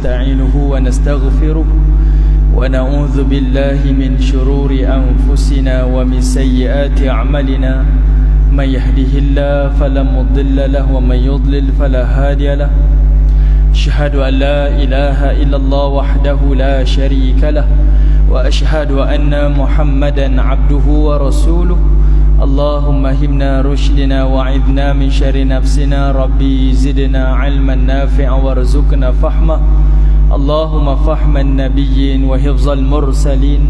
ونستعينه ونستغفره ونعوذ بالله من شرور أنفسنا ومن سيئات أعمالنا من يهده الله فلا مضل له ومن يضلل فلا هادي له أشهد أن لا إله إلا الله وحده لا شريك له وأشهد أن محمدا عبده ورسوله اللهم همنا رشدنا وعذنا من شر نفسنا ربي زدنا علما نافعا وارزقنا فهمه اللهم فهم النبيين وحفظ المرسلين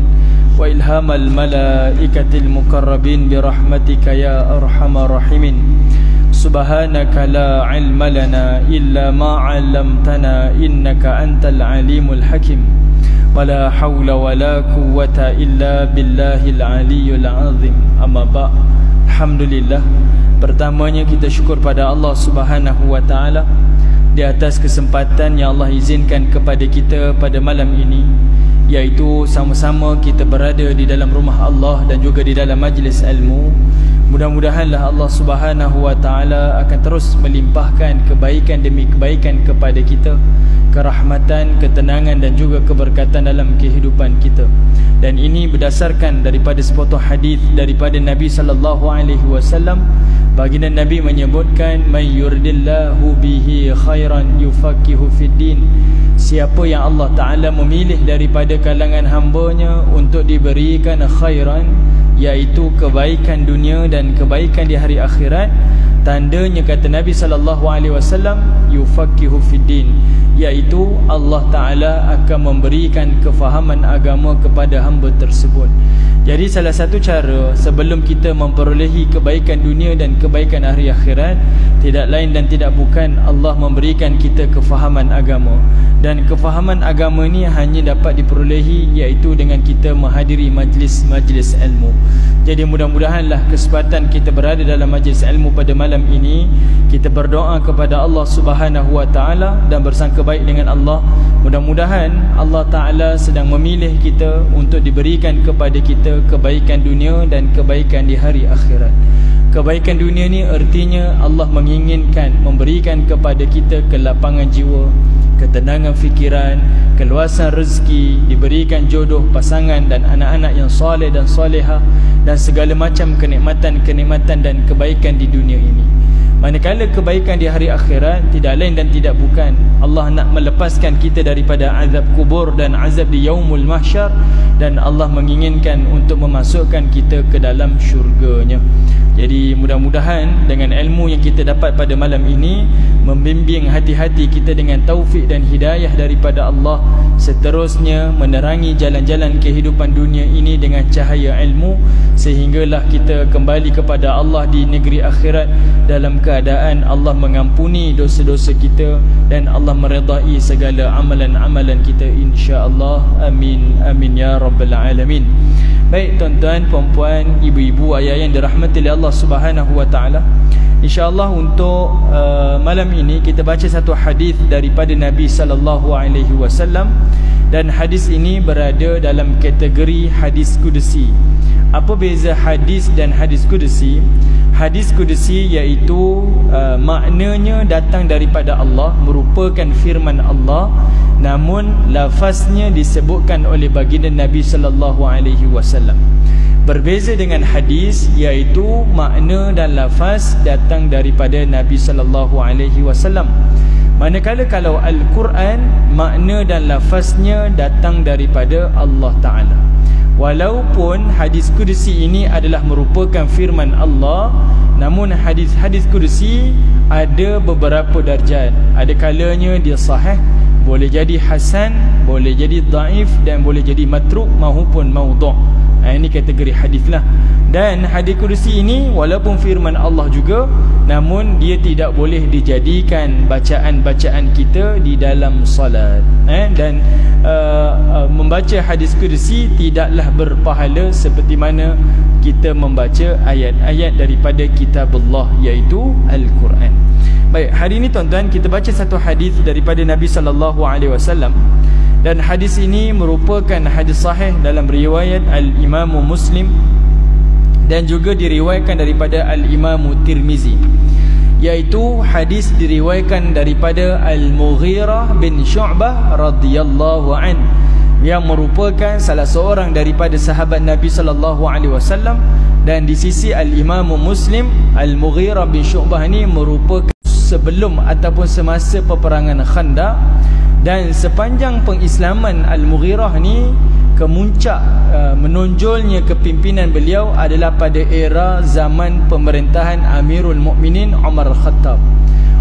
وإلهام الملائكة المقربين برحمتك يا أرحم الراحمين سبحانك لا علم لنا إلا ما علمتنا إنك أنت العليم الحكيم ولا حول ولا قوة إلا بالله العلي العظيم أما بعد Alhamdulillah. Pertamanya kita syukur pada Allah Subhanahu wa taala di atas kesempatan yang Allah izinkan kepada kita pada malam ini, iaitu sama-sama kita berada di dalam rumah Allah dan juga di dalam majlis ilmu. Mudah-mudahanlah Allah Subhanahu wa taala akan terus melimpahkan kebaikan demi kebaikan kepada kita, kerahmatan, ketenangan dan juga keberkatan dalam kehidupan kita. Dan ini berdasarkan daripada sepotong hadis daripada Nabi sallallahu alaihi wasallam. Baginda Nabi menyebutkan, "May yuridillahu bihi khairan yufaqihu fid din." Siapa yang Allah Taala memilih daripada kalangan hamba-Nya untuk diberikan khairan, iaitu kebaikan dunia dan kebaikan di hari akhirat, tandanya kata Nabi sallallahu alaihi wasallam, yufaqihu fid din, iaitu Allah Ta'ala akan memberikan kefahaman agama kepada hamba tersebut. Jadi salah satu cara sebelum kita memperolehi kebaikan dunia dan kebaikan hari akhirat, tidak lain dan tidak bukan Allah memberikan kita kefahaman agama. Dan kefahaman agama ni hanya dapat diperolehi iaitu dengan kita menghadiri majlis-majlis ilmu. Jadi mudah-mudahanlah kesempatan kita berada dalam majlis ilmu pada malam ini, kita berdoa kepada Allah Subhanahu wa taala dan bersangka baik dengan Allah. Mudah-mudahan Allah Taala sedang memilih kita untuk diberikan kepada kita kebaikan dunia dan kebaikan di hari akhirat. Kebaikan dunia ni artinya Allah menginginkan memberikan kepada kita kelapangan jiwa, ketenangan fikiran, keluasan rezeki, diberikan jodoh, pasangan dan anak-anak yang soleh dan solehah, dan segala macam kenikmatan-kenikmatan dan kebaikan di dunia ini. Manakala kebaikan di hari akhirat tidak lain dan tidak bukan Allah nak melepaskan kita daripada azab kubur dan azab di yaumul mahsyar, dan Allah menginginkan untuk memasukkan kita ke dalam syurga-Nya. Jadi mudah-mudahan dengan ilmu yang kita dapat pada malam ini membimbing hati-hati kita dengan taufik dan hidayah daripada Allah, seterusnya menerangi jalan-jalan kehidupan dunia ini dengan cahaya ilmu, sehinggalah kita kembali kepada Allah di negeri akhirat dalam keadaan Allah mengampuni dosa-dosa kita dan Allah meredai segala amalan-amalan kita, insya-Allah. Amin amin ya rabbal alamin. Baik tuan-tuan, puan-puan, ibu-ibu, ayah yang dirahmati oleh Allah Subhanahu wa taala, insya-Allah untuk malam ini kita baca satu hadis daripada Nabi sallallahu alaihi wasallam, dan hadis ini berada dalam kategori hadis qudsi. Apa beza hadis dan hadis qudsi? Hadis qudsi iaitu maknanya datang daripada Allah, merupakan firman Allah, namun lafaznya disebutkan oleh baginda Nabi sallallahu alaihi wasallam. Berbeza dengan hadis iaitu makna dan lafaz datang daripada Nabi sallallahu alaihi wasallam. Manakala kalau Al-Quran, makna dan lafaznya datang daripada Allah Ta'ala. Walaupun hadis qudsi ini adalah merupakan firman Allah, namun hadis-hadis qudsi ada beberapa darjat. Ada kalanya dia sahih, boleh jadi hasan, boleh jadi dhaif, dan boleh jadi matruk maupun maudhu'. Ini kategori hadis lah. Dan hadis qudsi ini walaupun firman Allah juga, namun dia tidak boleh dijadikan bacaan-bacaan kita di dalam salat. Dan membaca hadis qudsi tidaklah berpahala seperti mana kita membaca ayat-ayat daripada kitab Allah, iaitu Al-Quran. Baik, hari ini tuan-tuan kita baca satu hadis daripada Nabi sallallahu alaihi wasallam, dan hadis ini merupakan hadis sahih dalam riwayat Al-Imam Muslim dan juga diriwayatkan daripada Al-Imam Tirmizi, iaitu hadis diriwayatkan daripada Al-Mughirah bin Syu'bah radhiyallahu an, yang merupakan salah seorang daripada sahabat Nabi sallallahu alaihi wasallam. Dan di sisi Al-Imam Muslim, Al-Mughirah bin Syu'bah ni merupakan sebelum ataupun semasa peperangan Khandaq. Dan sepanjang pengislaman Al-Mughirah ni, kemuncak menonjolnya kepimpinan beliau adalah pada era zaman pemerintahan Amirul Mukminin Umar Al-Khattab.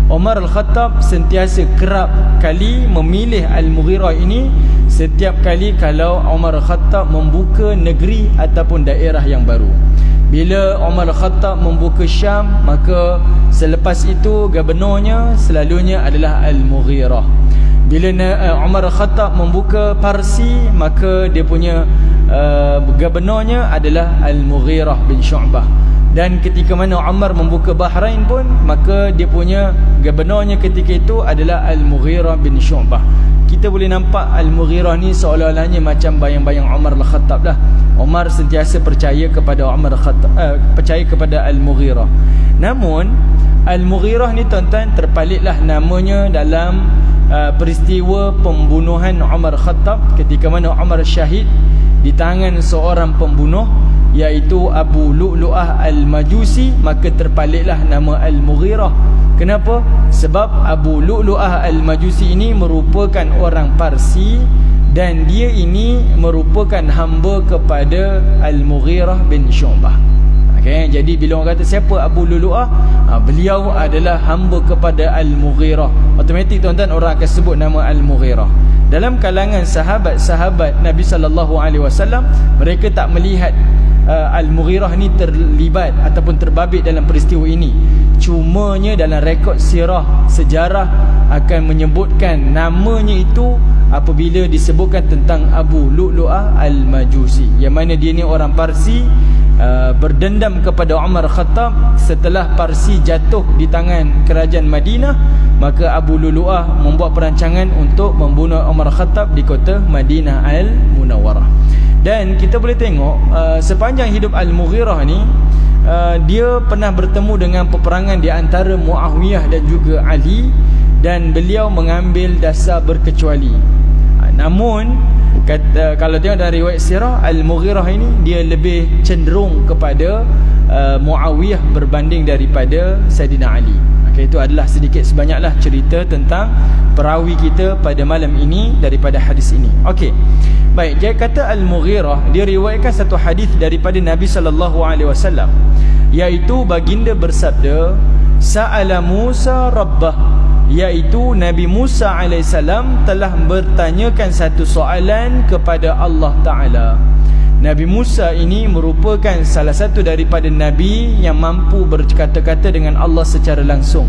Umar Al-Khattab sentiasa kerap kali memilih Al-Mughirah ini setiap kali kalau Umar Al-Khattab membuka negeri ataupun daerah yang baru. Bila Umar Al-Khattab membuka Syam, maka selepas itu gubernurnya selalunya adalah Al-Mughirah. Bila Umar Al-Khattab membuka Parsi, maka dia punya gubernurnya adalah Al-Mughirah bin Syu'bah. Dan ketika mana Umar membuka Bahrain pun, maka dia punya gubernurnya ketika itu adalah Al-Mughirah bin Syu'bah. Kita boleh nampak Al-Mughirah ni seolah-olahnya macam bayang-bayang Umar Al-Khattab lah. Umar sentiasa percaya kepada Umar Al-Khattab, percaya kepada Al-Mughirah. Namun Al-Mughirah ni tuan-tuan, terpalitlah namanya dalam peristiwa pembunuhan Umar Khattab ketika mana Umar syahid di tangan seorang pembunuh, iaitu Abu Lu'lu'ah Al-Majusi. Maka terpalitlah nama Al-Mughirah. Kenapa? Sebab Abu Lu'lu'ah Al-Majusi ini merupakan orang Parsi, dan dia ini merupakan hamba kepada Al-Mughirah bin Syu'bah. Okay, jadi bila orang kata siapa Abu Lu'lu'ah, beliau adalah hamba kepada Al-Mughirah, automatik tuan-tuan orang akan sebut nama Al-Mughirah. Dalam kalangan sahabat-sahabat Nabi sallallahu alaihi wasallam, mereka tak melihat Al-Mughirah ni terlibat ataupun terbabit dalam peristiwa ini. Cumanya dalam rekod sirah, sejarah akan menyebutkan namanya itu apabila disebutkan tentang Abu Lu'lu'ah Al-Majusi, yang mana dia ni orang Parsi, berdendam kepada Umar Khattab. Setelah Parsi jatuh di tangan kerajaan Madinah, maka Abu Lu'lu'ah membuat perancangan untuk membunuh Umar Khattab di kota Madinah Al-Munawwarah. Dan kita boleh tengok sepanjang hidup Al-Mughirah ni, dia pernah bertemu dengan peperangan di antara Muawiyah dan juga Ali, dan beliau mengambil dasar berkecuali. Namun kalau tengok dari riwayat sirah, Al-Mughirah ini dia lebih cenderung kepada Muawiyah berbanding daripada Saidina Ali. Okay, itu adalah sedikit sebanyaklah cerita tentang perawi kita pada malam ini daripada hadis ini. Okey. Baik, dia kata Al-Mughirah, dia riwayatkan satu hadis daripada Nabi sallallahu alaihi wasallam, iaitu baginda bersabda, Sa'ala Musa Rabbah, iaitu Nabi Musa alaihissalam telah bertanyakan satu soalan kepada Allah Ta'ala. Nabi Musa ini merupakan salah satu daripada Nabi yang mampu berkata-kata dengan Allah secara langsung.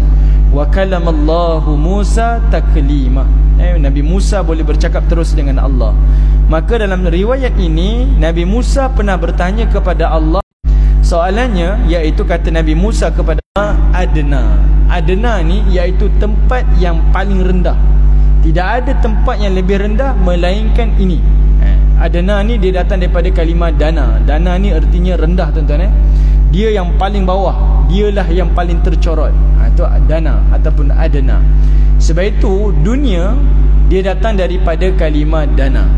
Wa kalamallahu Musa taklima. Nabi Musa boleh bercakap terus dengan Allah. Maka dalam riwayat ini, Nabi Musa pernah bertanya kepada Allah. Soalannya iaitu kata Nabi Musa kepada Adna. Adna ni iaitu tempat yang paling rendah. Tidak ada tempat yang lebih rendah melainkan ini. Adna ni dia datang daripada kalimah dana. Dana ni artinya rendah tuan-tuan. Dia yang paling bawah, dialah yang paling tercorot. Itu dana ataupun adna. Sebab itu dunia dia datang daripada kalimah dana.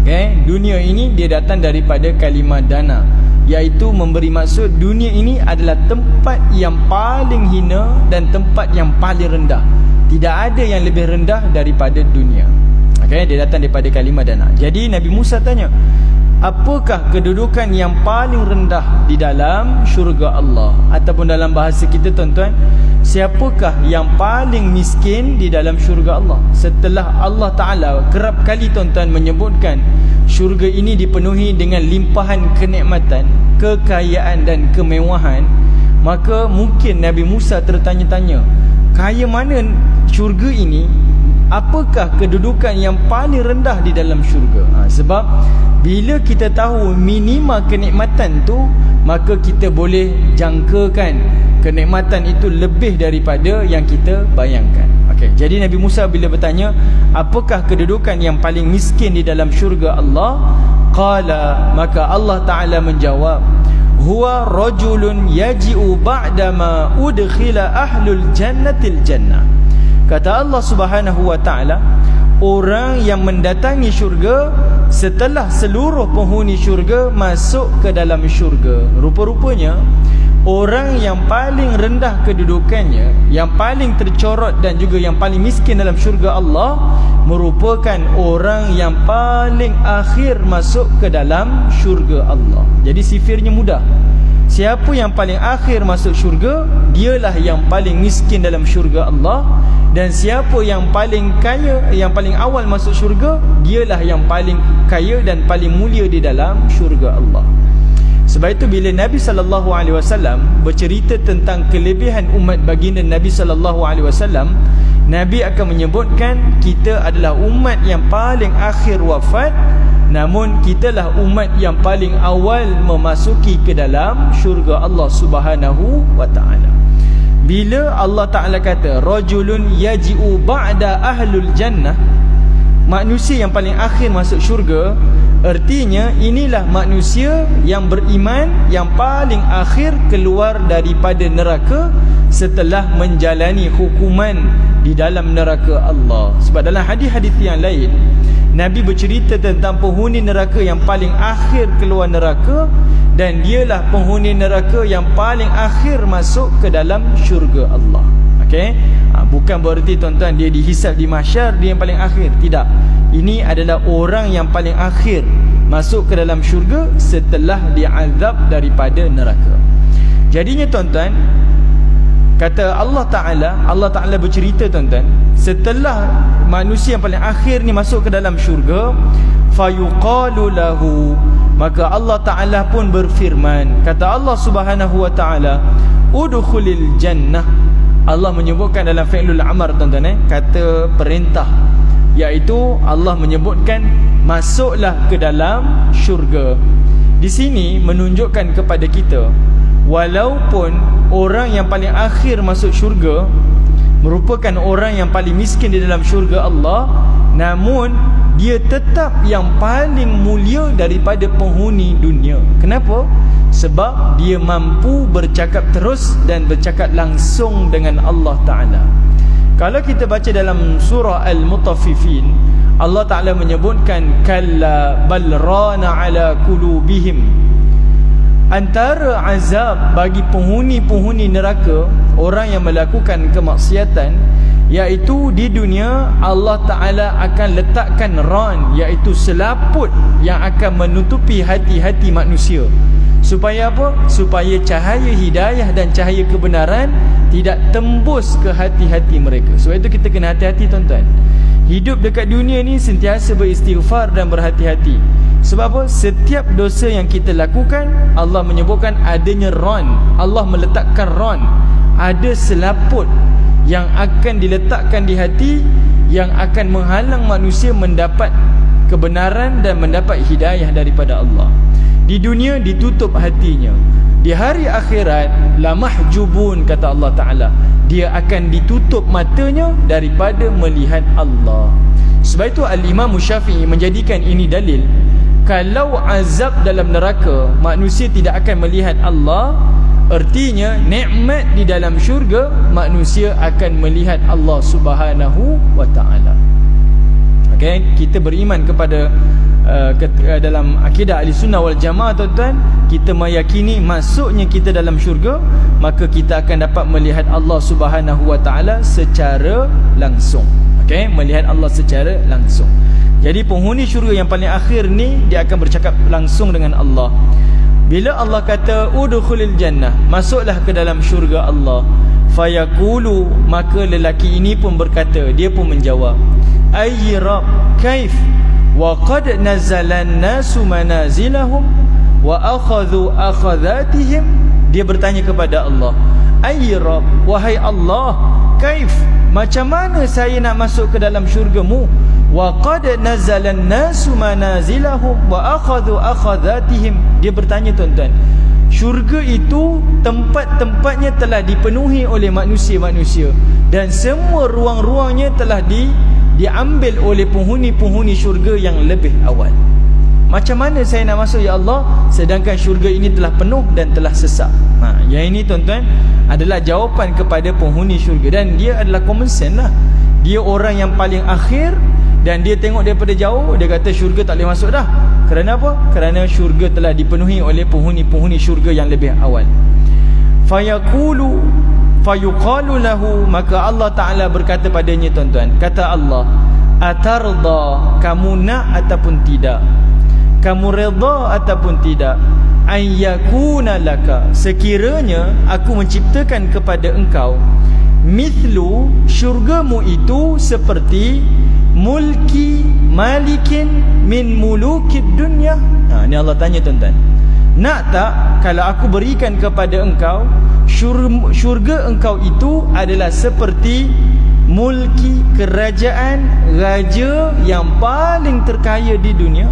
Okey, dunia ini dia datang daripada kalimah dana, iaitu memberi maksud dunia ini adalah tempat yang paling hina dan tempat yang paling rendah. Tidak ada yang lebih rendah daripada dunia. Okay, dia datang daripada kalimah dana. Jadi Nabi Musa tanya, apakah kedudukan yang paling rendah di dalam syurga Allah? Ataupun dalam bahasa kita tuan-tuan, siapakah yang paling miskin di dalam syurga Allah? Setelah Allah Ta'ala kerap kali tuan-tuan menyebutkan syurga ini dipenuhi dengan limpahan kenikmatan, kekayaan dan kemewahan, maka mungkin Nabi Musa tertanya-tanya, kaya mana syurga ini? Apakah kedudukan yang paling rendah di dalam syurga? Sebab bila kita tahu minima kenikmatan tu, maka kita boleh jangkakan kenikmatan itu lebih daripada yang kita bayangkan. Okay, jadi Nabi Musa bila bertanya, apakah kedudukan yang paling miskin di dalam syurga Allah? Qala, maka Allah Ta'ala menjawab, huwa rajulun yaji'u ba'dama udkhila ahlul jannatil jannah. Kata Allah Subhanahu wa taala, orang yang mendatangi syurga setelah seluruh penghuni syurga masuk ke dalam syurga. Rupa-rupanya orang yang paling rendah kedudukannya, yang paling tercorot dan juga yang paling miskin dalam syurga Allah merupakan orang yang paling akhir masuk ke dalam syurga Allah. Jadi sifirnya mudah. Siapa yang paling akhir masuk syurga, dialah yang paling miskin dalam syurga Allah. Dan siapa yang paling kaya, yang paling awal masuk syurga, dialah yang paling kaya dan paling mulia di dalam syurga Allah. Sebab itu bila Nabi SAW bercerita tentang kelebihan umat baginda Nabi SAW, Nabi akan menyebutkan kita adalah umat yang paling akhir wafat, namun kitalah umat yang paling awal memasuki ke dalam syurga Allah Subhanahu wa ta'ala. Bila Allah Ta'ala kata rajulun yaji'u ba'da ahlul jannah, manusia yang paling akhir masuk syurga, artinya inilah manusia yang beriman yang paling akhir keluar daripada neraka setelah menjalani hukuman di dalam neraka Allah. Sebab dalam hadis-hadis yang lain Nabi bercerita tentang penghuni neraka yang paling akhir keluar neraka, dan dialah penghuni neraka yang paling akhir masuk ke dalam syurga Allah. Okey, bukan bererti tuan-tuan dia dihisab di mahsyar dia yang paling akhir, tidak. Ini adalah orang yang paling akhir masuk ke dalam syurga setelah diazab daripada neraka. Jadinya tuan-tuan, kata Allah Ta'ala bercerita tuan-tuan, setelah manusia yang paling akhir ni masuk ke dalam syurga, fayuqalu lahu, maka Allah Ta'ala pun berfirman. Kata Allah Subhanahu wa ta'ala, udkhulil jannah. Allah menyebutkan dalam fi'lul amar tuan-tuan, kata perintah, iaitu Allah menyebutkan masuklah ke dalam syurga. Di sini menunjukkan kepada kita, walaupun orang yang paling akhir masuk syurga merupakan orang yang paling miskin di dalam syurga Allah, namun dia tetap yang paling mulia daripada penghuni dunia. Kenapa? Sebab dia mampu bercakap terus dan bercakap langsung dengan Allah Ta'ala. Kalau kita baca dalam surah Al-Mutaffifin, Allah Ta'ala menyebutkan kalla bal rana ala qulubihim. Antara azab bagi penghuni-penghuni neraka, orang yang melakukan kemaksiatan, iaitu di dunia Allah Ta'ala akan letakkan ran, iaitu selaput yang akan menutupi hati-hati manusia. Supaya apa? Supaya cahaya hidayah dan cahaya kebenaran tidak tembus ke hati-hati mereka. Sebab itu kita kena hati-hati tuan-tuan. Hidup dekat dunia ni sentiasa beristighfar dan berhati-hati. Sebab apa? Setiap dosa yang kita lakukan, Allah menyebutkan adanya ran. Allah meletakkan ran, ada selaput yang akan diletakkan di hati, yang akan menghalang manusia mendapat kebenaran dan mendapat hidayah daripada Allah. Di dunia ditutup hatinya, di hari akhirat la mahjubun, kata Allah Ta'ala, dia akan ditutup matanya daripada melihat Allah. Sebab itu Al-Imam Syafi'i menjadikan ini dalil, kalau azab dalam neraka manusia tidak akan melihat Allah, artinya nikmat di dalam syurga manusia akan melihat Allah Subhanahu wa ta'ala. Okay? Kita beriman kepada dalam akidah ahli sunnah wal jamaah tuan-tuan, kita meyakini masuknya kita dalam syurga, maka kita akan dapat melihat Allah Subhanahu wa ta'ala secara langsung. Okay? Melihat Allah secara langsung. Jadi penghuni syurga yang paling akhir ni, dia akan bercakap langsung dengan Allah. Bila Allah kata udkhulil jannah, masuklah ke dalam syurga Allah, fayaqulu, maka lelaki ini pun berkata, dia pun menjawab, ayy rab kaif wa qad nazala an-nasu manazilahum wa akhadhu akhadhatihim. Dia bertanya kepada Allah, ayy rab, wahai Allah, kaif, macam mana saya nak masuk ke dalam syurgamu? Wa qad nazala an-nasu manazilahum wa akhadhu akhadhatihim. Dia bertanya tuan-tuan, syurga itu tempat-tempatnya telah dipenuhi oleh manusia-manusia, dan semua ruang-ruangnya telah diambil oleh penghuni-penghuni syurga yang lebih awal. Macam mana saya nak masuk ya Allah, sedangkan syurga ini telah penuh dan telah sesak? Yang ini tuan-tuan adalah jawapan kepada penghuni syurga. Dan dia adalah common sense lah. Dia orang yang paling akhir, dan dia tengok daripada jauh, dia kata syurga tak boleh masuk dah. Kerana apa? Kerana syurga telah dipenuhi oleh penghuni-penghuni syurga yang lebih awal. Fayuqalu lahu, maka Allah Ta'ala berkata padanya, tuan-tuan, kata Allah, atarda, kamu nak ataupun tidak, kamu redha ataupun tidak, ayyakuna laka, sekiranya aku menciptakan kepada engkau, mithlu, syurgamu itu seperti mulki malikin min mulukid dunya. Ini Allah tanya, tuan-tuan, nak tak kalau aku berikan kepada engkau syurga engkau itu adalah seperti mulki, kerajaan raja yang paling terkaya di dunia?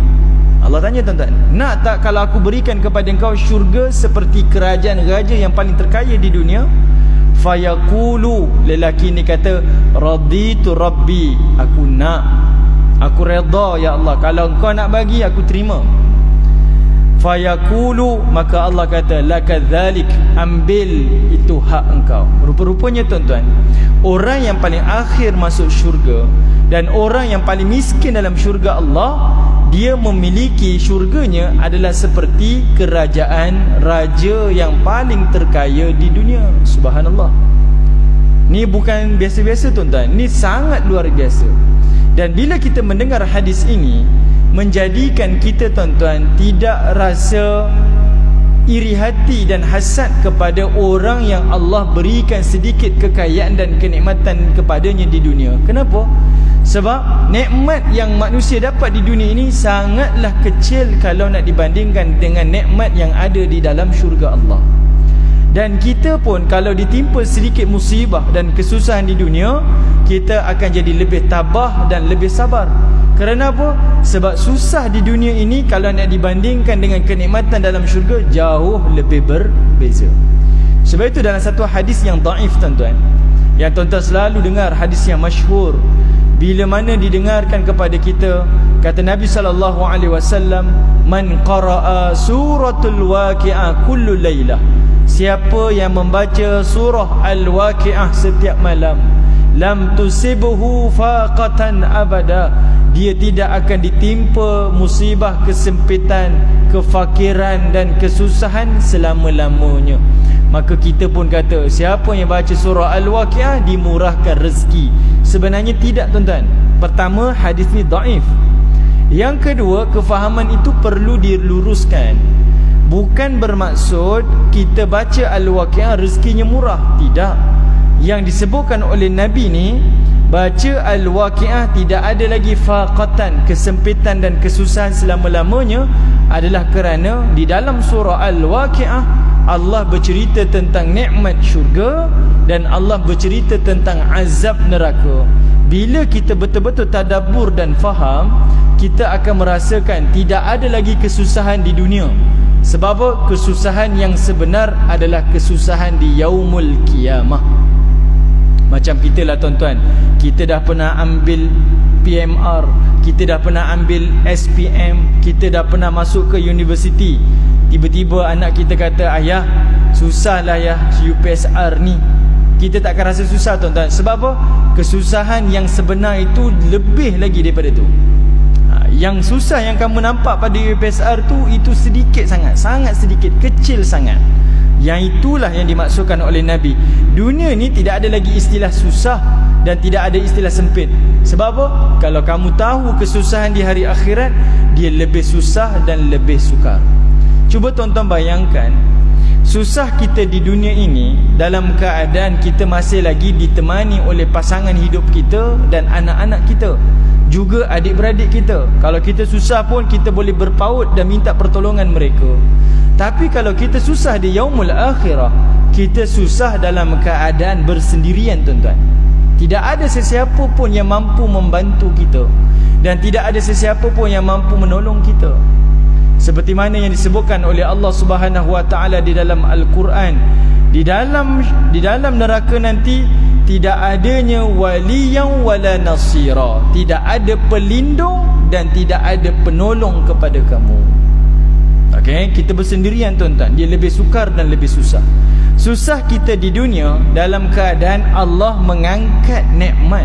Allah tanya, tuan-tuan, nak tak kalau aku berikan kepada engkau syurga seperti kerajaan raja yang paling terkaya di dunia? Fayaqulu, lelaki ni kata, raditu rabbi, aku nak, aku redha ya Allah, kalau engkau nak bagi aku terima. Fayaqulu, maka Allah kata, lakadzalik, ambil, itu hak engkau. Rupa-rupanya tuan-tuan, orang yang paling akhir masuk syurga dan orang yang paling miskin dalam syurga Allah, dia memiliki syurganya adalah seperti kerajaan raja yang paling terkaya di dunia. Subhanallah. Ni bukan biasa-biasa, tuan-tuan, ni sangat luar biasa. Dan bila kita mendengar hadis ini, menjadikan kita, tuan-tuan, tidak rasa iri hati dan hasad kepada orang yang Allah berikan sedikit kekayaan dan kenikmatan kepadanya di dunia. Kenapa? Sebab nikmat yang manusia dapat di dunia ini sangatlah kecil kalau nak dibandingkan dengan nikmat yang ada di dalam syurga Allah. Dan kita pun kalau ditimpa sedikit musibah dan kesusahan di dunia, kita akan jadi lebih tabah dan lebih sabar. Kerana apa? Sebab susah di dunia ini kalau nak dibandingkan dengan kenikmatan dalam syurga jauh lebih berbeza. Sebab itu dalam satu hadis yang dhaif, tuan-tuan, yang tuan-tuan selalu dengar, hadis yang masyhur, bila mana didengarkan kepada kita, kata Nabi SAW, man qara'a suratul waqi'ah kullu laylah, siapa yang membaca surah Al-Waqi'ah setiap malam, lam tusibhu faqatan abada, dia tidak akan ditimpa musibah, kesempitan, kefakiran dan kesusahan selama-lamanya. Maka kita pun kata, siapa yang baca surah Al-Waqi'ah dimurahkan rezeki. Sebenarnya tidak, tuan-tuan. Pertama, hadis ni dhaif. Yang kedua, kefahaman itu perlu diluruskan. Bukan bermaksud kita baca Al-Waqi'ah rezekinya murah. Tidak. Yang disebutkan oleh Nabi ni, baca Al-Waqi'ah tidak ada lagi faqatan, kesempitan dan kesusahan selama-lamanya, adalah kerana di dalam surah Al-Waqi'ah Allah bercerita tentang nikmat syurga dan Allah bercerita tentang azab neraka. Bila kita betul-betul tadabbur dan faham, kita akan merasakan tidak ada lagi kesusahan di dunia. Sebab kesusahan yang sebenar adalah kesusahan di yaumul qiyamah. Macam kita lah, tuan-tuan, kita dah pernah ambil PMR, kita dah pernah ambil SPM, kita dah pernah masuk ke universiti. Tiba-tiba anak kita kata, ayah, susah lah ya UPSR ni. Kita tak akan rasa susah, tuan-tuan. Sebab apa? Kesusahan yang sebenar itu lebih lagi daripada tu. Yang susah yang kamu nampak pada UPSR tu, itu sedikit sangat, sangat sedikit, kecil sangat. Yang itulah yang dimaksudkan oleh Nabi. Dunia ni tidak ada lagi istilah susah dan tidak ada istilah sempit. Sebab apa? Kalau kamu tahu kesusahan di hari akhirat, dia lebih susah dan lebih sukar. Cuba tuan-tuan bayangkan, susah kita di dunia ini dalam keadaan kita masih lagi ditemani oleh pasangan hidup kita dan anak-anak kita, juga adik-beradik kita. Kalau kita susah pun kita boleh berpaut dan minta pertolongan mereka. Tapi kalau kita susah di yaumul akhirah, kita susah dalam keadaan bersendirian, tuan-tuan. Tidak ada sesiapa pun yang mampu membantu kita, dan tidak ada sesiapa pun yang mampu menolong kita. Seperti mana yang disebutkan oleh Allah Subhanahu wa taala di dalam Al-Quran, di dalam neraka nanti tidak adanya waliyan wala nasira, tidak ada pelindung dan tidak ada penolong kepada kamu. Okey, kita bersendirian tuan-tuan. Dia lebih sukar dan lebih susah. Susah kita di dunia dalam keadaan Allah mengangkat nikmat.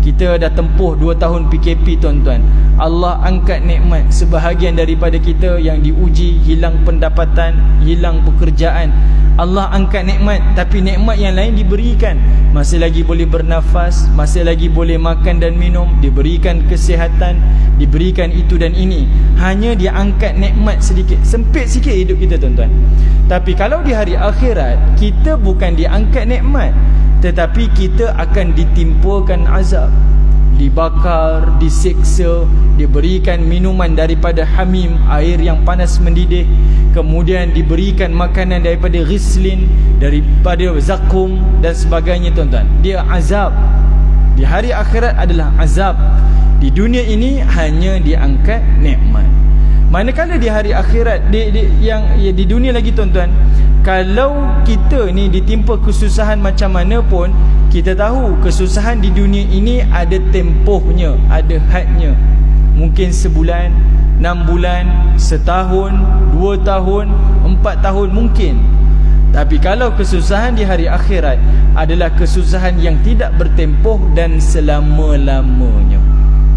Kita dah tempuh 2 tahun PKP tuan-tuan. Allah angkat nikmat. Sebahagian daripada kita yang diuji, hilang pendapatan, hilang pekerjaan, Allah angkat nikmat. Tapi nikmat yang lain diberikan. Masih lagi boleh bernafas, masih lagi boleh makan dan minum, diberikan kesihatan, diberikan itu dan ini. Hanya dia angkat nikmat sedikit. Sempit sikit hidup kita tuan-tuan. Tapi kalau di hari akhirat, kita bukan diangkat nikmat, tetapi kita akan ditimpakan azab, dibakar, diseksa, diberikan minuman daripada hamim, air yang panas mendidih, kemudian diberikan makanan daripada ghislin, daripada zakum dan sebagainya tuan-tuan. Dia azab. Di hari akhirat adalah azab. Di dunia ini hanya diangkat nikmat. Manakala di hari akhirat, di dunia lagi tuan-tuan, kalau kita ni ditimpa kesusahan macam mana pun, kita tahu kesusahan di dunia ini ada tempohnya, ada hadnya. Mungkin sebulan, 6 bulan, setahun, 2 tahun, 4 tahun mungkin. Tapi kalau kesusahan di hari akhirat adalah kesusahan yang tidak bertempoh dan selama-lamanya.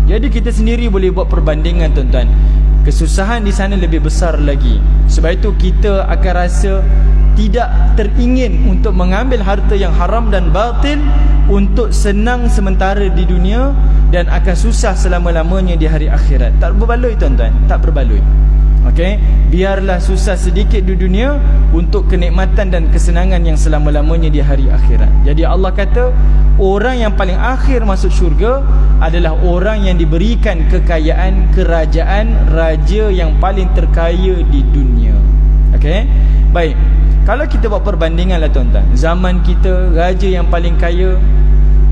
Jadi kita sendiri boleh buat perbandingan tuan-tuan. Kesusahan di sana lebih besar lagi. Sebab itu kita akan rasa tidak teringin untuk mengambil harta yang haram dan batil untuk senang sementara di dunia dan akan susah selama-lamanya di hari akhirat. Tak berbaloi tuan-tuan, tak berbaloi. Okey, biarlah susah sedikit di dunia untuk kenikmatan dan kesenangan yang selama-lamanya di hari akhirat. Jadi Allah kata, orang yang paling akhir masuk syurga adalah orang yang diberikan kekayaan kerajaan, raja yang paling terkaya di dunia. Okey, baik. Kalau kita buat perbandingan lah tuan-tuan, zaman kita raja yang paling kaya,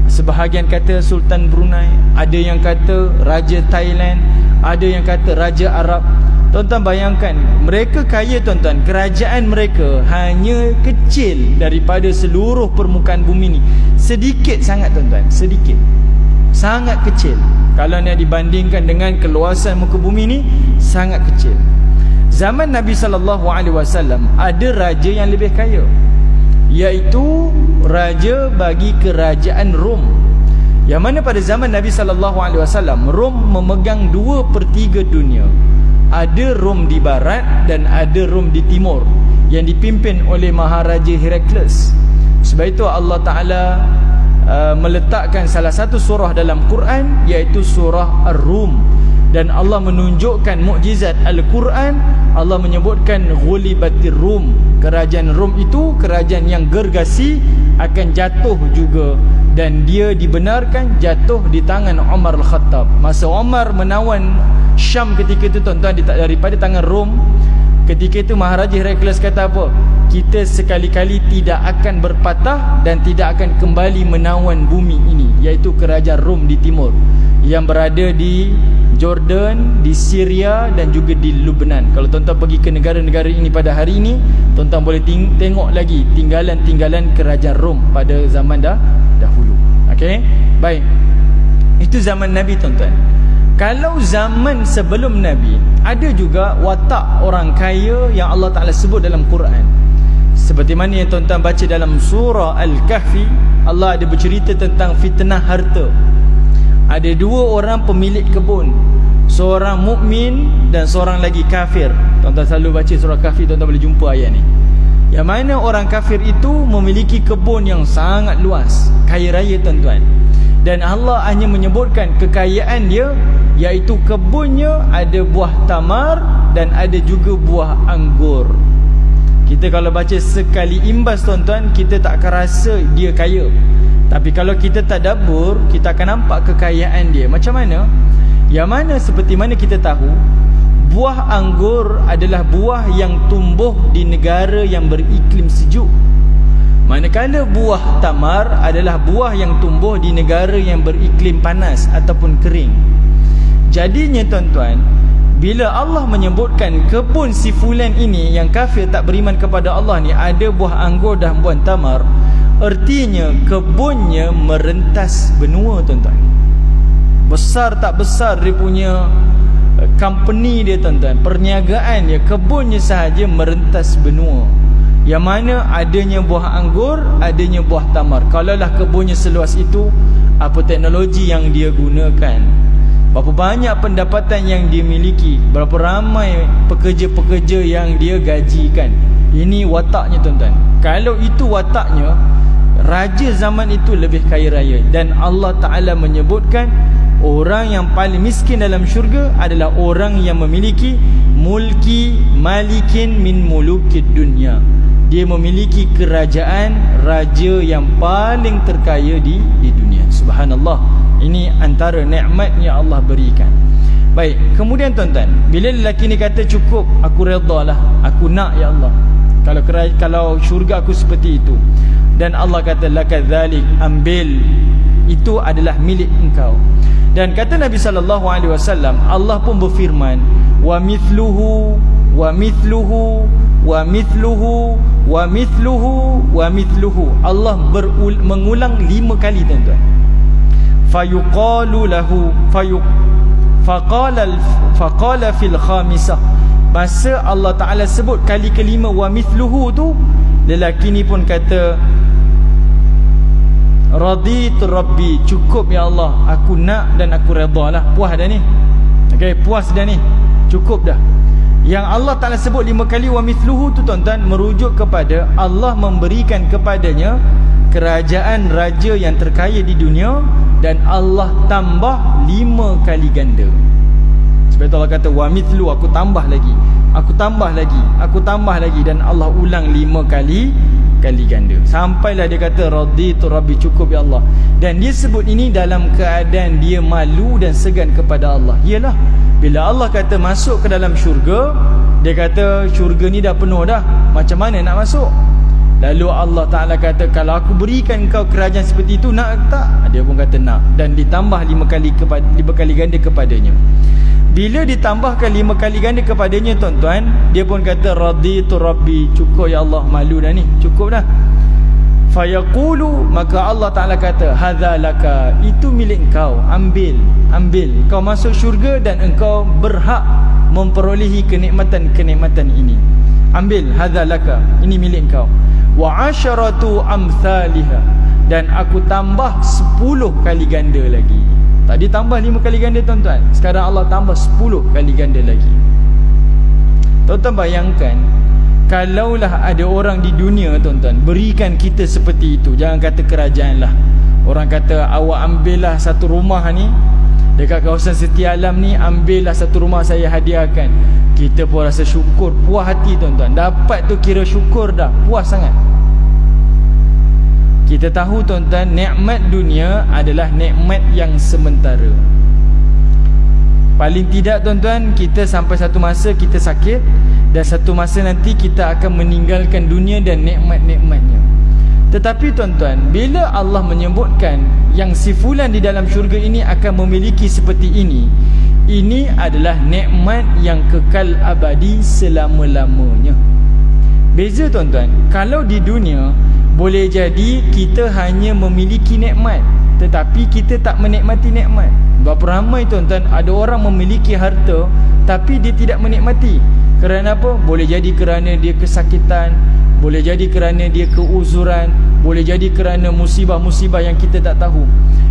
sebahagian kata Sultan Brunei, ada yang kata Raja Thailand, ada yang kata Raja Arab. Tuan-tuan bayangkan, mereka kaya tuan-tuan, kerajaan mereka hanya kecil daripada seluruh permukaan bumi ni. Sedikit sangat tuan-tuan, sedikit, sangat kecil. Kalau nak dibandingkan dengan keluasan muka bumi ni, sangat kecil. Zaman Nabi SAW ada raja yang lebih kaya, iaitu raja bagi kerajaan Rom. Yang mana pada zaman Nabi SAW, Rom memegang 2/3 dunia. Ada Rom di barat dan ada Rom di timur yang dipimpin oleh Maharaja Herakles. Sebab itu Allah Ta'ala meletakkan salah satu surah dalam Quran, iaitu surah Ar-Rum. Dan Allah menunjukkan mukjizat Al-Quran. Allah menyebutkan ghulibatir Rum, kerajaan Rom itu kerajaan yang gergasi, akan jatuh juga. Dan dia dibenarkan jatuh di tangan Umar Al-Khattab. Masa Umar menawan Syam ketika itu tuan-tuan, daripada tangan Rom, ketika itu Maharaja Herakles kata apa? Kita sekali-kali tidak akan berpatah dan tidak akan kembali menawan bumi ini, iaitu kerajaan Rom di timur yang berada di Jordan, di Syria dan juga di Lebanon. Kalau tuan-tuan pergi ke negara-negara ini pada hari ini, tuan-tuan boleh tengok lagi tinggalan-tinggalan kerajaan Rom pada zaman dahulu. Okey, baik. Itu zaman Nabi tuan-tuan. Kalau zaman sebelum Nabi, ada juga watak orang kaya yang Allah Ta'ala sebut dalam Quran. Seperti mana yang tuan-tuan baca dalam surah Al-Kahfi, Allah ada bercerita tentang fitnah harta. Ada 2 orang pemilik kebun, seorang mukmin dan seorang lagi kafir. Tuan-tuan selalu baca surah Kahfi, tuan-tuan boleh jumpa ayat ni. Yang mana orang kafir itu memiliki kebun yang sangat luas, kaya raya tuan-tuan. Dan Allah hanya menyebutkan kekayaan dia, iaitu kebunnya ada buah tamar dan ada juga buah anggur. Kita kalau baca sekali imbas tuan-tuan, kita tak akan rasa dia kaya. Tapi kalau kita tadabbur, kita akan nampak kekayaan dia. Macam mana? Yang mana seperti mana kita tahu, buah anggur adalah buah yang tumbuh di negara yang beriklim sejuk, manakala buah tamar adalah buah yang tumbuh di negara yang beriklim panas ataupun kering. Jadinya tuan-tuan, bila Allah menyebutkan kebun si fulan ini yang kafir tak beriman kepada Allah ni ada buah anggur dan buah tamar, Artinya kebunnya merentas benua, tuan-tuan. Besar tak besar dia punya company dia, tuan-tuan, perniagaan dia, kebunnya sahaja merentas benua. Yang mana adanya buah anggur, adanya buah tamar. Kalaulah kebunnya seluas itu, apa teknologi yang dia gunakan, berapa banyak pendapatan yang dia miliki, berapa ramai pekerja-pekerja yang dia gajikan. Ini wataknya, tuan-tuan. Kalau itu wataknya, raja zaman itu lebih kaya raya. Dan Allah Ta'ala menyebutkan orang yang paling miskin dalam syurga adalah orang yang memiliki mulki malikin min mulukid dunya. Dia memiliki kerajaan raja yang paling terkaya di dunia. Subhanallah. Ini antara nikmat yang Allah berikan. Baik, kemudian tuan-tuan, bila lelaki ni kata cukup, aku redalah, aku nak ya Allah, kalau syurga aku seperti itu. Dan Allah kata lakadzalik, ambil, itu adalah milik engkau. Dan kata Nabi SAW, Allah pun berfirman, wa mithluhu wa mithluhu wa mithluhu wa mithluhu wa mithluhu. Allah mengulang 5 kali, tuan-tuan. Fayuqalu lahu faqala fil khamisah. Masa Allah Ta'ala sebut kali kelima wa mithluhu tu, lelaki ni pun kata, raditu rabbi, cukup ya Allah, aku nak dan aku redalah, puas dah ni. Okey, puas dah ni, cukup dah. Yang Allah Ta'ala sebut 5 kali wa mithluhu tu, tuan-tuan, merujuk kepada Allah memberikan kepadanya kerajaan raja yang terkaya di dunia, dan Allah tambah 5 kali ganda. Sebab itu Allah kata wa mithlu, aku tambah lagi, aku tambah lagi, aku tambah lagi, dan Allah ulang 5 kali ganda. Sampailah dia kata raditu rabbi, cukup ya Allah. Dan dia sebut ini dalam keadaan dia malu dan segan kepada Allah. Yalah, bila Allah kata masuk ke dalam syurga, dia kata syurga ni dah penuh dah, macam mana nak masuk? Lalu Allah Ta'ala kata, kalau aku berikan kau kerajaan seperti itu, nak tak? Dia pun kata nak. Dan ditambah 5 kali ganda kepadanya. Bila ditambahkan 5 kali ganda kepadanya, tuan-tuan, dia pun kata raditu rabbi, cukup ya Allah, malu dah ni, cukup dah. Fayaqulu, maka Allah Ta'ala kata, hadza laka, itu milik kau, ambil, ambil. Kau masuk syurga dan engkau berhak memperolehi kenikmatan-kenikmatan ini. Ambil, hadza laka, ini milik kau. Wa asharatu amthaliha, dan aku tambah 10 kali ganda lagi. Tadi tambah 5 kali ganda, tuan-tuan, sekarang Allah tambah 10 kali ganda lagi. Tuan-tuan bayangkan, kalaulah ada orang di dunia, tuan-tuan, berikan kita seperti itu. Jangan kata kerajaan lah, orang kata awak ambillah satu rumah ni dekat kawasan Setia Alam ni, ambillah satu rumah saya hadiahkan. Kita pun rasa syukur, puas hati, tuan-tuan. Dapat tu kira syukur dah, puas sangat. Kita tahu, tuan-tuan, nikmat dunia adalah nikmat yang sementara. Paling tidak, tuan-tuan, kita sampai satu masa kita sakit, dan satu masa nanti kita akan meninggalkan dunia dan nikmat-nikmatnya. Tetapi, tuan-tuan, bila Allah menyebutkan yang si fulan di dalam syurga ini akan memiliki seperti ini adalah nikmat yang kekal abadi selama-lamanya. Beza, tuan-tuan, kalau di dunia boleh jadi kita hanya memiliki nikmat, tetapi kita tak menikmati nikmat. Berapa ramai, tuan-tuan, ada orang memiliki harta tapi dia tidak menikmati. Kerana apa? Boleh jadi kerana dia kesakitan, boleh jadi kerana dia keuzuran, boleh jadi kerana musibah-musibah yang kita tak tahu.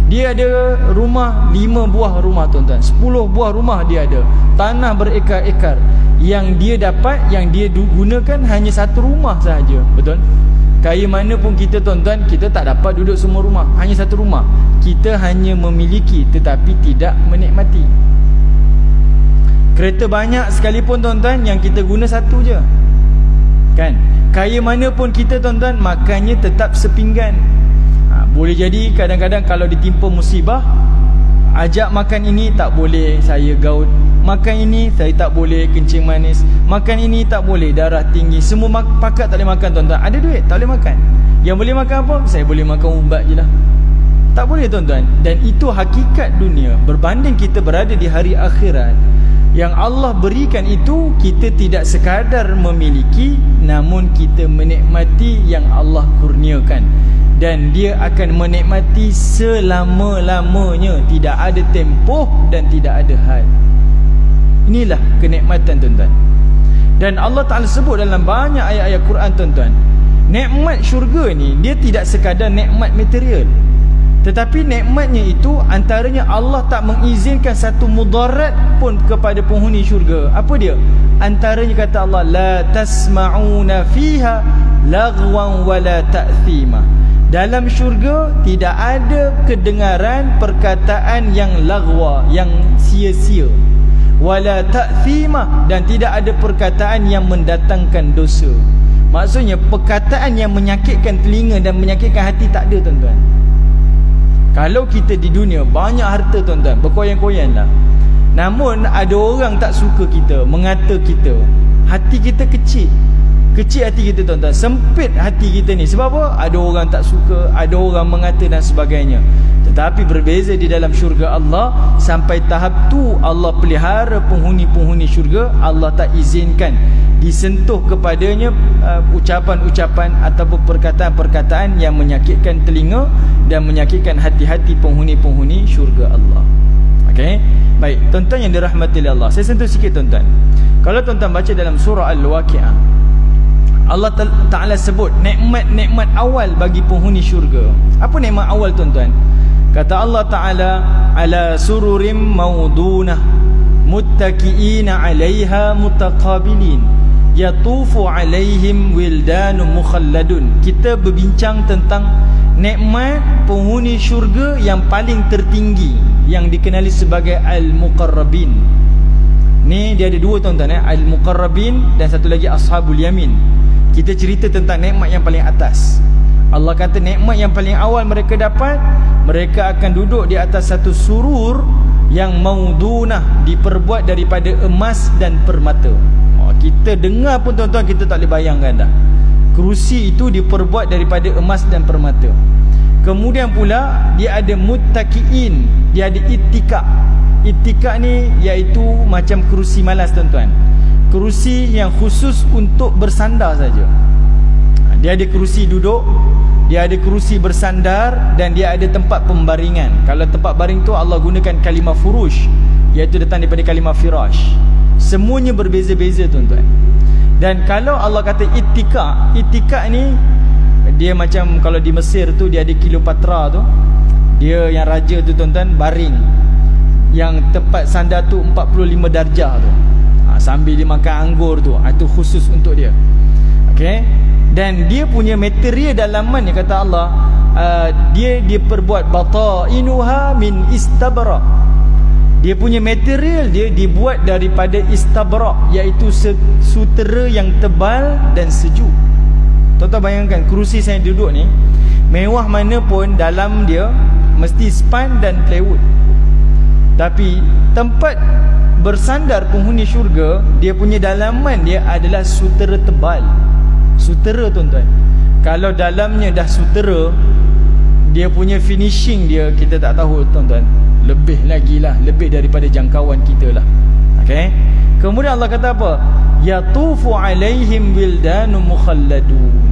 Dia ada rumah 5 buah rumah, tuan-tuan, 10 buah rumah dia ada, tanah berekar-ekar. Yang dia dapat, yang dia gunakan hanya satu rumah sahaja. Betul? Kaya mana pun kita, tuan-tuan, kita tak dapat duduk semua rumah, hanya satu rumah. Kita hanya memiliki tetapi tidak menikmati. Kereta banyak sekalipun, tuan-tuan, yang kita guna satu je, kan? Kaya mana pun kita, tuan-tuan, makannya tetap sepinggan. Boleh jadi kadang-kadang kalau ditimpa musibah, ajak makan ini tak boleh, saya gaut. Makan ini saya tak boleh, kencing manis. Makan ini tak boleh, darah tinggi. Semua pakat tak boleh makan, tuan-tuan. Ada duit tak boleh makan. Yang boleh makan apa? Saya boleh makan ubat je lah. Tak boleh, tuan-tuan. Dan itu hakikat dunia. Berbanding kita berada di hari akhirat, yang Allah berikan itu, kita tidak sekadar memiliki, namun kita menikmati yang Allah kurniakan. dan dia akan menikmati selama-lamanya, tidak ada tempoh dan tidak ada had. Inilah kenikmatan tuan-tuan. Dan Allah Ta'ala sebut dalam banyak ayat-ayat Quran tuan-tuan, nikmat syurga ni dia tidak sekadar nikmat material, tetapi nikmatnya itu antaranya Allah tak mengizinkan satu mudarat pun kepada penghuni syurga. Apa dia? Antaranya kata Allah, la tasma'una fiha lagwan wala ta'thima. Dalam syurga tidak ada kedengaran perkataan yang lagwa, yang sia-sia, wala ta'thima, dan tidak ada perkataan yang mendatangkan dosa. Maksudnya perkataan yang menyakitkan telinga dan menyakitkan hati tak ada tuan-tuan. Kalau kita di dunia banyak harta tuan-tuan, berkoyan-koyan lah, namun ada orang tak suka kita, mengata kita, hati kita kecil. Kecil hati kita tuan-tuan, sempit hati kita ni. Sebab apa? Ada orang tak suka, ada orang mengata dan sebagainya. Tetapi berbeza di dalam syurga Allah, sampai tahap tu Allah pelihara penghuni-penghuni syurga. Allah tak izinkan disentuh kepadanya ucapan-ucapan ataupun perkataan-perkataan yang menyakitkan telinga dan menyakitkan hati-hati penghuni-penghuni syurga Allah. Okey, baik tuan-tuan yang dirahmati oleh Allah, saya sentuh sikit tuan-tuan. Kalau tuan-tuan baca dalam surah Al-Waqi'ah, Allah Ta'ala sebut nikmat-nikmat awal bagi penghuni syurga. Apa nikmat awal tuan-tuan? Kata Allah Ta'ala, ala sururim maudunah muttaki'ina 'alaiha mutaqabilin yatufu 'alaihim wildanun mukhalladun. Kita berbincang tentang nikmat penghuni syurga yang paling tertinggi, yang dikenali sebagai al-muqarrabin. Ni dia ada dua tuan-tuan, al-muqarrabin dan satu lagi ashabul yamin. Kita cerita tentang nikmat yang paling atas. Allah kata nikmat yang paling awal mereka dapat, mereka akan duduk di atas satu surur yang maudunah, diperbuat daripada emas dan permata. Kita dengar pun tuan-tuan, kita tak boleh bayangkan dah. Kerusi itu diperbuat daripada emas dan permata. Kemudian pula dia ada muttaqiin, dia ada ittika. Ittika ni iaitu macam kerusi malas tuan-tuan, kerusi yang khusus untuk bersandar saja. Dia ada kerusi duduk, dia ada kerusi bersandar, dan dia ada tempat pembaringan. Kalau tempat baring tu Allah gunakan kalimah furush, iaitu datang daripada kalimah firash. Semuanya berbeza-beza tuan-tuan. Dan kalau Allah kata ittika, ittika ni dia macam kalau di Mesir tu dia ada Kilopatra tu, dia yang raja tu tuan-tuan baring, yang tempat sandar tu 45 darjah tu, sambil dia makan anggur tu, itu khusus untuk dia. Okey. Dan dia punya material dalaman, yang kata Allah, dia perbuat batainuha min istabra. Dia punya material dia dibuat daripada istabra, iaitu sutera yang tebal dan sejuk. Tuan-tuan bayangkan kerusi saya duduk ni, mewah mana pun dalam dia mesti span dan plywood. Tapi tempat bersandar penghuni syurga, dia punya dalaman dia adalah sutera tebal. Sutera tuan-tuan, kalau dalamnya dah sutera, dia punya finishing dia kita tak tahu tuan-tuan, lebih lagi lah, lebih daripada jangkauan kita lah. Okay? Kemudian Allah kata apa? Yatufu alaihim wildanun mukhalladun.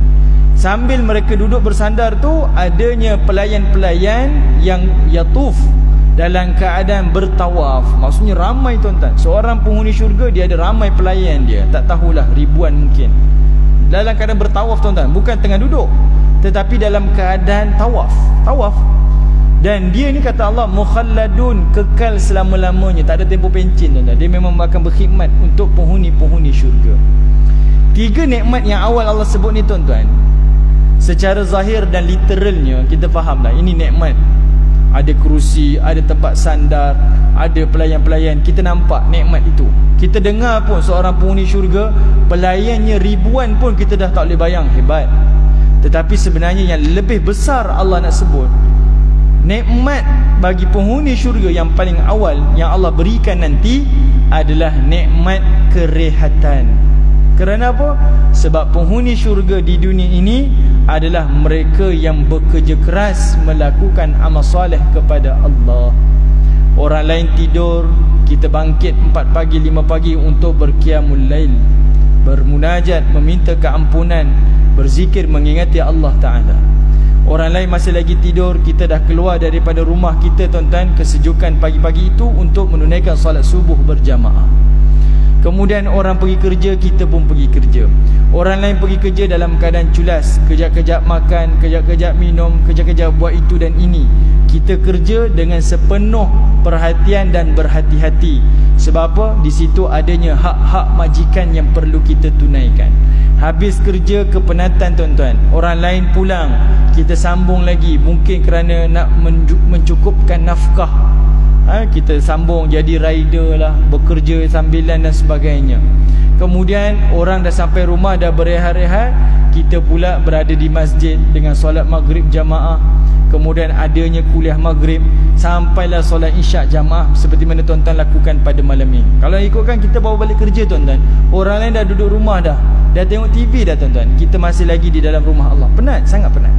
Sambil mereka duduk bersandar tu, adanya pelayan-pelayan yang yatuf, dalam keadaan bertawaf. Maksudnya ramai tuan-tuan. Seorang penghuni syurga dia ada ramai pelayan dia, tak tahulah ribuan mungkin, dalam keadaan bertawaf tuan-tuan, bukan tengah duduk, tetapi dalam keadaan tawaf. Tawaf. Dan dia ni kata Allah mukhalladun, kekal selama-lamanya, tak ada tempoh pencin tuan-tuan. Dia memang akan berkhidmat untuk penghuni-penghuni syurga. Tiga nikmat yang awal Allah sebut ni tuan-tuan, secara zahir dan literalnya kita fahamlah ini nikmat. Ada kerusi, ada tempat sandar, ada pelayan-pelayan, kita nampak nikmat itu. Kita dengar pun seorang penghuni syurga, pelayannya ribuan pun kita dah tak boleh bayang, hebat. Tetapi sebenarnya yang lebih besar Allah nak sebut, nikmat bagi penghuni syurga yang paling awal yang Allah berikan nanti adalah nikmat kerehatan. Kerana apa? Sebab penghuni syurga di dunia ini adalah mereka yang bekerja keras melakukan amal soleh kepada Allah. Orang lain tidur, kita bangkit 4 pagi 5 pagi untuk berqiyamul lail, bermunajat, meminta keampunan, berzikir, mengingati Allah Ta'ala. Orang lain masih lagi tidur, kita dah keluar daripada rumah kita tuan-tuan, kesejukan pagi-pagi itu untuk menunaikan solat subuh berjamaah. Kemudian orang pergi kerja, kita pun pergi kerja. Orang lain pergi kerja dalam keadaan culas, kejap-kejap makan, kejap-kejap minum, kejap-kejap buat itu dan ini. Kita kerja dengan sepenuh perhatian dan berhati-hati. Sebab apa? Di situ adanya hak-hak majikan yang perlu kita tunaikan. Habis kerja kepenatan tuan-tuan, orang lain pulang, kita sambung lagi, mungkin kerana nak mencukupkan nafkah. Kita sambung jadi rider lah, bekerja sambilan dan sebagainya. Kemudian orang dah sampai rumah, dah berehat-rehat, kita pula berada di masjid dengan solat maghrib jamaah. Kemudian adanya kuliah maghrib, sampailah solat isyak jamaah seperti mana tuan-tuan lakukan pada malam ni. Kalau ikutkan kita bawa balik kerja tuan-tuan, orang lain dah duduk rumah dah tengok TV dah tuan-tuan, kita masih lagi di dalam rumah Allah. Penat, sangat penat.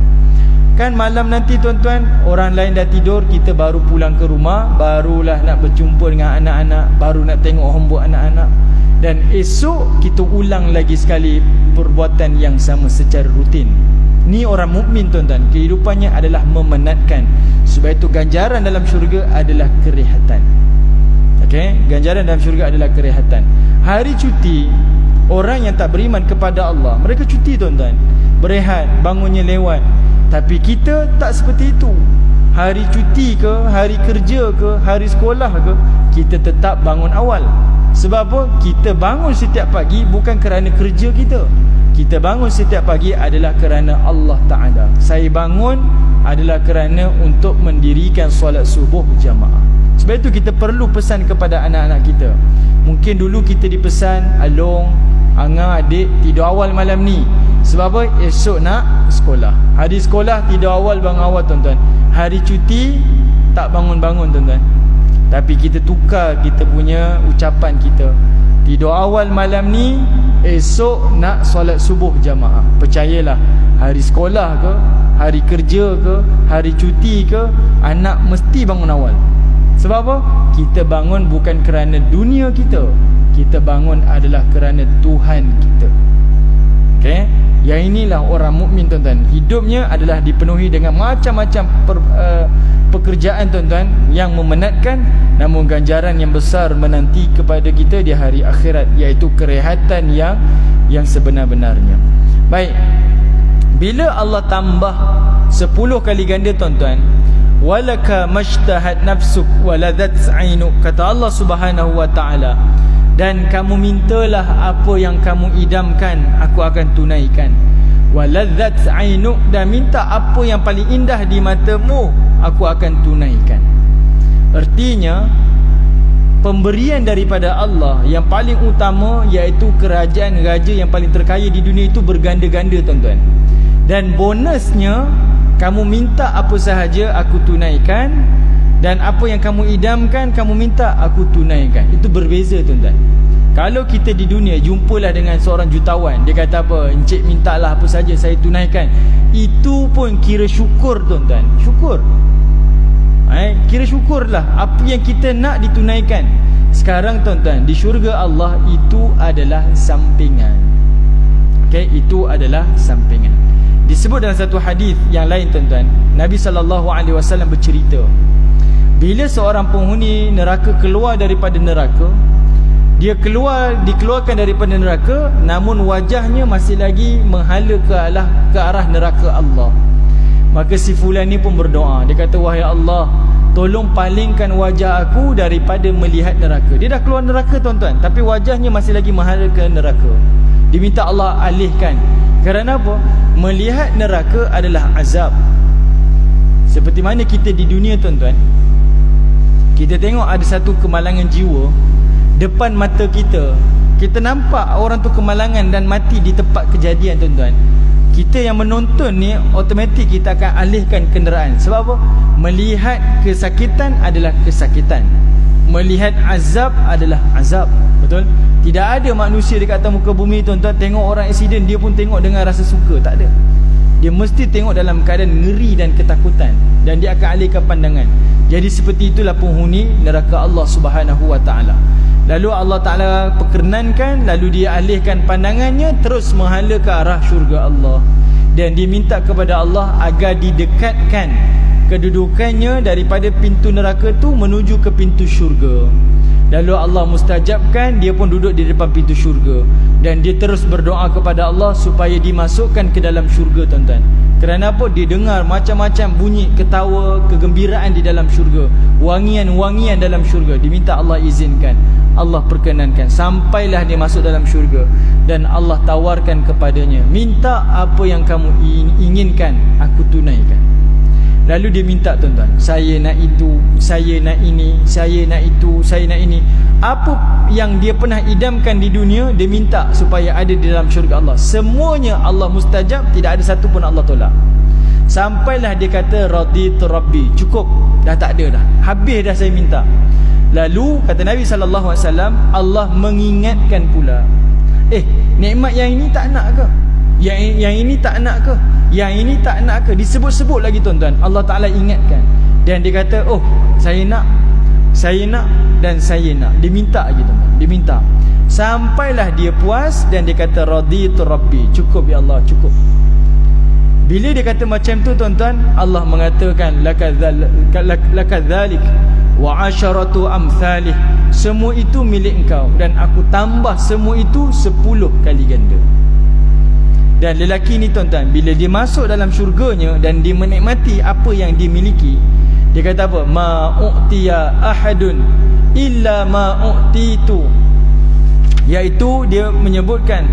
Kan malam nanti tuan-tuan, orang lain dah tidur, kita baru pulang ke rumah, barulah nak berjumpa dengan anak-anak, baru nak tengok homework anak-anak. Dan esok kita ulang lagi sekali perbuatan yang sama secara rutin. Ni orang mukmin tuan-tuan, kehidupannya adalah memenatkan. Sebab itu ganjaran dalam syurga adalah kerehatan. Okey, ganjaran dalam syurga adalah kerehatan. Hari cuti, orang yang tak beriman kepada Allah, mereka cuti tuan-tuan, berehat, bangunnya lewat. Tapi kita tak seperti itu. Hari cuti ke, hari kerja ke, hari sekolah ke, kita tetap bangun awal. Sebab apa? Kita bangun setiap pagi bukan kerana kerja kita. Kita bangun setiap pagi adalah kerana Allah Ta'ala. Saya bangun adalah kerana untuk mendirikan solat subuh jamaah. Sebab itu kita perlu pesan kepada anak-anak kita. Mungkin dulu kita dipesan, Along, Angah, adik, tidur awal malam ni. Sebab apa? Esok nak sekolah. Hari sekolah tidur awal, bangun awal tuan-tuan. Hari cuti tak bangun-bangun tuan-tuan. Tapi kita tukar kita punya ucapan kita. Tidur awal malam ni, esok nak solat subuh jamaah. Percayalah, hari sekolah ke, hari kerja ke, hari cuti ke, anak mesti bangun awal. Sebab apa? Kita bangun bukan kerana dunia kita, kita bangun adalah kerana Tuhan kita. Okey? Yang inilah orang mukmin tuan-tuan. Hidupnya adalah dipenuhi dengan macam-macam pekerjaan tuan-tuan yang memenatkan, namun ganjaran yang besar menanti kepada kita di hari akhirat, iaitu kerehatan yang sebenar-benarnya. Baik, bila Allah tambah 10 kali ganda tuan-tuan, walaka mashtahat nafsuk waladat 'ainuk, kata Allah Subhanahu wa taala, dan kamu mintalah apa yang kamu idamkan, aku akan tunaikan. Waladzat 'ainuk, dan minta apa yang paling indah di matamu, aku akan tunaikan. Artinya pemberian daripada Allah yang paling utama, iaitu kerajaan raja yang paling terkaya di dunia itu berganda-ganda tuan-tuan. Dan bonusnya, kamu minta apa sahaja aku tunaikan, dan apa yang kamu idamkan, kamu minta aku tunaikan. Itu berbeza tuan-tuan. Kalau kita di dunia jumpalah dengan seorang jutawan, dia kata apa? Encik mintalah apa saja saya tunaikan. Itu pun kira syukur tuan-tuan. Syukur. Kira syukurlah apa yang kita nak ditunaikan. Sekarang tuan-tuan, di syurga Allah itu adalah sampingan. Okey, itu adalah sampingan. Disebut dalam satu hadis yang lain tuan-tuan, Nabi SAW bercerita, bila seorang penghuni neraka keluar daripada neraka, dia dikeluarkan daripada neraka, namun wajahnya masih lagi menghala ke arah neraka Allah. Maka si fulan ni pun berdoa. Dia kata, wahai Allah, tolong palingkan wajah aku daripada melihat neraka. Dia dah keluar neraka tuan-tuan, tapi wajahnya masih lagi menghala ke neraka. Diminta Allah alihkan. Kerana apa? Melihat neraka adalah azab. Seperti mana kita di dunia tuan-tuan, kita tengok ada satu kemalangan jiwa depan mata kita, kita nampak orang tu kemalangan dan mati di tempat kejadian tuan-tuan. Kita yang menonton ni, automatik kita akan alihkan kenderaan. Sebab apa? Melihat kesakitan adalah kesakitan, melihat azab adalah azab. Betul? Tidak ada manusia dekat atas muka bumi tuan-tuan, tengok orang aksiden dia pun tengok dengan rasa suka. Tak ada. Dia mesti tengok dalam keadaan ngeri dan ketakutan, dan dia akan alihkan pandangan. Jadi seperti itulah penghuni neraka Allah Subhanahu wa taala. Lalu Allah Ta'ala perkenankan, lalu dia alihkan pandangannya, terus menghala ke arah syurga Allah. dan dia minta kepada Allah agar didekatkan kedudukannya daripada pintu neraka tu menuju ke pintu syurga. Lalu Allah mustajabkan, dia pun duduk di depan pintu syurga dan dia terus berdoa kepada Allah supaya dimasukkan ke dalam syurga, tuan-tuan. Kerana apa? Dia dengar macam-macam bunyi ketawa, kegembiraan di dalam syurga, wangian-wangian dalam syurga. Diminta Allah izinkan, Allah perkenankan, sampailah dia masuk dalam syurga. Dan Allah tawarkan kepadanya, minta apa yang kamu inginkan, aku tunaikan. Lalu dia minta, tuan-tuan, saya nak itu, saya nak ini, saya nak itu, saya nak ini. Apa yang dia pernah idamkan di dunia, dia minta supaya ada di dalam syurga Allah. Semuanya Allah mustajab, tidak ada satu pun Allah tolak. Sampailah dia kata, raditu rabbi, cukup, dah tak ada dah, habis dah saya minta. Lalu kata Nabi SAW, Allah mengingatkan pula, nikmat yang ini tak nak ke? Yang ini tak nak ke? Yang ini tak nak ke? Disebut-sebut lagi, tuan-tuan. Allah Ta'ala ingatkan. Dan dia kata, oh, saya nak, dan saya nak. Dia minta lagi, tuan-tuan. Dia minta. Sampailah dia puas dan dia kata, raditu rabbi, cukup ya Allah, cukup. Bila dia kata macam tu, tuan-tuan, Allah mengatakan, lakadzalik wa asyaratu amthalih, semua itu milik engkau dan aku tambah semua itu 10 kali ganda. Dan lelaki ni, tuan-tuan, bila dia masuk dalam syurganya dan dia menikmati apa yang dia miliki, dia kata apa? Ma'u'tiya ahadun illa ma'u'titu, iaitu dia menyebutkan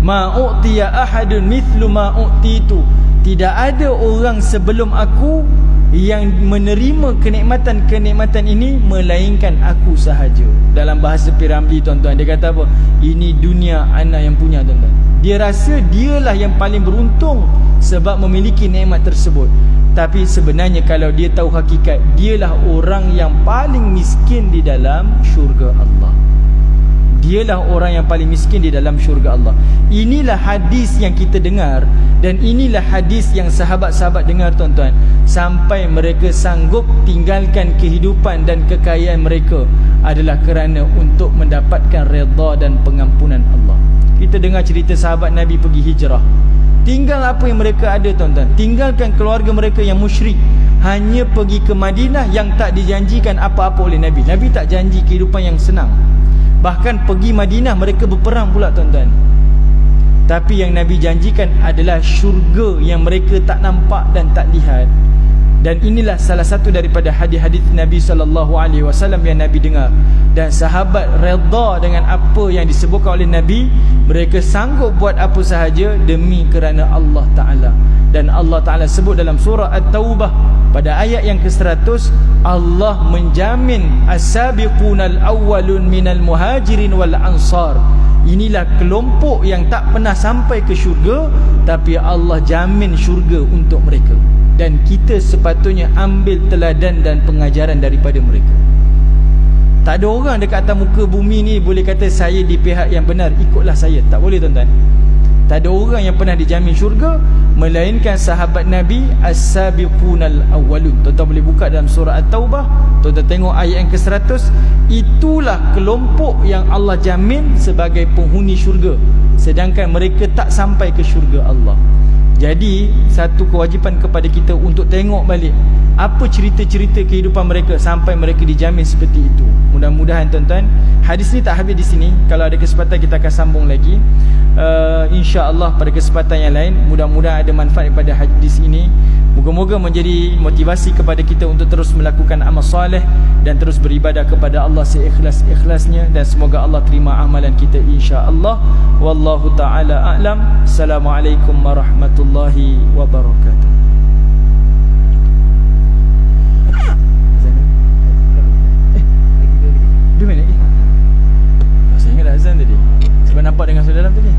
ma'u'tiya ahadun mithlu ma'u'titu, tidak ada orang sebelum aku yang menerima kenikmatan-kenikmatan ini melainkan aku sahaja. Dalam bahasa Piramli, tuan-tuan, dia kata apa? Ini dunia ana yang punya, tuan-tuan. Dia rasa dialah yang paling beruntung sebab memiliki nikmat tersebut. Tapi sebenarnya kalau dia tahu hakikat, dialah orang yang paling miskin di dalam syurga Allah. Dialah orang yang paling miskin di dalam syurga Allah. Inilah hadis yang kita dengar, dan inilah hadis yang sahabat-sahabat dengar, tuan-tuan, sampai mereka sanggup tinggalkan kehidupan dan kekayaan mereka adalah kerana untuk mendapatkan redha dan pengampunan Allah. Kita dengar cerita sahabat Nabi pergi hijrah, tinggal apa yang mereka ada, tuan-tuan, tinggalkan keluarga mereka yang musyrik, hanya pergi ke Madinah yang tak dijanjikan apa-apa oleh Nabi. Nabi tak janji kehidupan yang senang. Bahkan pergi Madinah mereka berperang pula, tuan-tuan. Tapi yang Nabi janjikan adalah syurga yang mereka tak nampak dan tak lihat. Dan inilah salah satu daripada hadis-hadis Nabi SAW yang Nabi dengar. Dan sahabat redha dengan apa yang disebutkan oleh Nabi. Mereka sanggup buat apa sahaja demi kerana Allah Ta'ala. Dan Allah Ta'ala sebut dalam surah At-Taubah pada ayat yang ke-100, Allah menjamin as-sabiqunal awwalun minal muhajirin wal ansar. Inilah kelompok yang tak pernah sampai ke syurga, tapi Allah jamin syurga untuk mereka. Dan kita sepatutnya ambil teladan dan pengajaran daripada mereka. Tak ada orang dekat atas muka bumi ni boleh kata saya di pihak yang benar, ikutlah saya. Tak boleh, tuan-tuan. Tak ada orang yang pernah dijamin syurga melainkan sahabat Nabi as-sabiqunal awwalun. Tuan-tuan boleh buka dalam surah At-Taubah, tuan-tuan tengok ayat yang ke-100. Itulah kelompok yang Allah jamin sebagai penghuni syurga, sedangkan mereka tak sampai ke syurga Allah. Jadi satu kewajipan kepada kita untuk tengok balik apa cerita-cerita kehidupan mereka sampai mereka dijamin seperti itu. Mudah-mudahan, tuan-tuan, hadis ni tak habis di sini. Kalau ada kesempatan kita akan sambung lagi, insya-Allah pada kesempatan yang lain. Mudah-mudahan ada manfaat daripada hadis ini. Moga-moga menjadi motivasi kepada kita untuk terus melakukan amal soleh dan terus beribadah kepada Allah seikhlas-ikhlasnya, dan semoga Allah terima amalan kita, insya-Allah. Wallahu taala a'lam. Assalamualaikum warahmatullahi wabarakatuh. Saya ingat dah azan tadi. Sebab nampak dengan saudara dalam tadi.